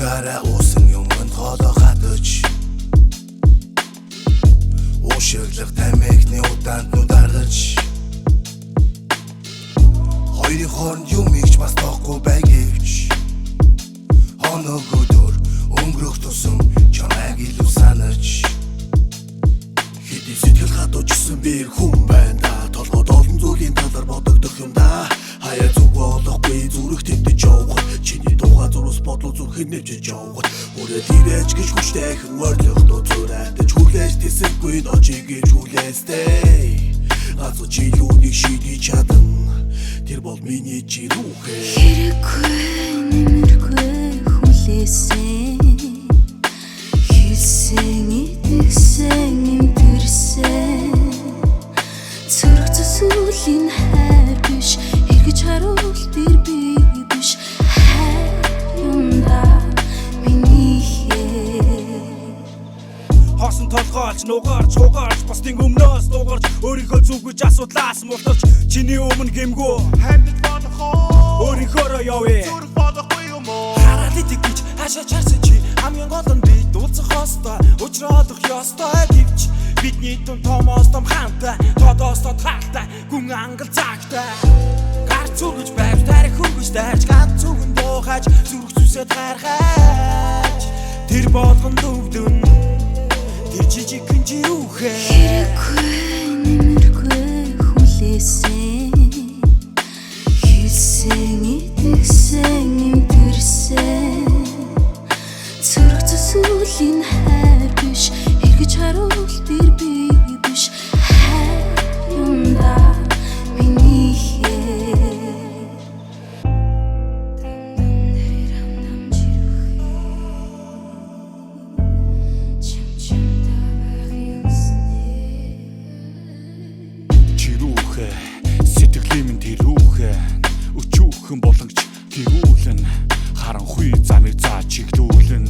Царай уусан юмд хоолоо хатаж Уушиглах тамигны удаанд нүд аргаж Хоёрын хооронд юм игч бас тоохгүй байгивч Хоног өдөр өнгөрөх тусам чамайг илүү санаж Хэдий сэтгэл хатуужсэн би хүн байна да Толгойд олон зүйлийн талаар бодогдох юм да Хаяа зүгөө олохгүй зүрх тэмдэж явах Чиний тухай зурус бодлоо зүрхэн нэвчэж явах Үрээд ирээч гэж хүчтэйхэн өрлөх дууцурайтаж Хүлээж тэсэггүй ночиг гэж хүлээстэй Газу чи юунийг шийдэж чадан Тэр бол миний жирүүхэ Хэрэггүй нэмэргүй хүлээсэн Хийсэн идэгсэн имтэрсэн Цурх зүсүүлийн хайр биш Эргэж харуул тэр би биш Хайр юмда миний Хосон толгойлж, нугарч, хугарч Бусдын өмнөөс дугарч Өөрийнхөө зүгэж асуудлаас мултарч Чиний өмнө гэмгүү Хамт бодохоо Өөрийнхөөрөө явъя зүрх бодохгүй юм уу Хараад идэх гэж хашаа чарсан чи Хамгийн гол нь би дуулцах хостой Учродох ёстой гэвч Бидний тун томоос том хаантай Тодоос тод хаагтай Гүн ангал цагтай Гар зүргэж байв тарих хөргөж дайж Ганц зүгэн дуухаж Зүрх зүсэд гаргаж Тэр болгон дөвдөн Тэр жижигхэн жирүүхэ Хэрэггүй нэмэргүй хүлээсэн Хийсэн идэгсэн имтэрсэн Цурх зүсүүлийн хайр биш Эргэж харуул тэр би биш Хайр юмда миний Жирүүхэ сэтгэлийн минь тэрүүхэ Өчүүхэн боломж гэрүүлэн Харанхуй замыг заа чиглүүлэн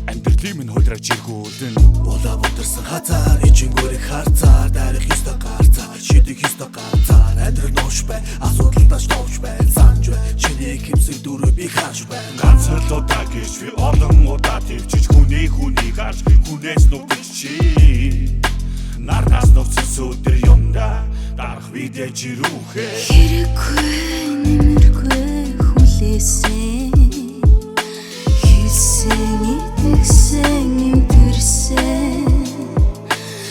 Амьдралын минь хойдраж иргүүлэн Улаав өдөрсөн хазаар ичингүүрийг харцаар Дарих ёстой гарцаар шидэх ёстой ганцаар Амьдрал нууш бай асуудалтаас товч бай Санж бай чиний хэмсэг дөрөв би харж бай Ганц л удаа гэж би олон удаа төвчж Хүнийг харж хүнээс нүгдэж чи Нарнаас нөхцөл сүдэр юмда Дарах видэ жирүүхэ Хэрэггүй нэмэргүй хүлээсэн Хийсэн идэгсэн имтэрсэн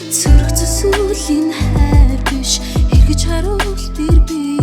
Цурх зүсүүлийн хайр биш Эргэж харуул тэр би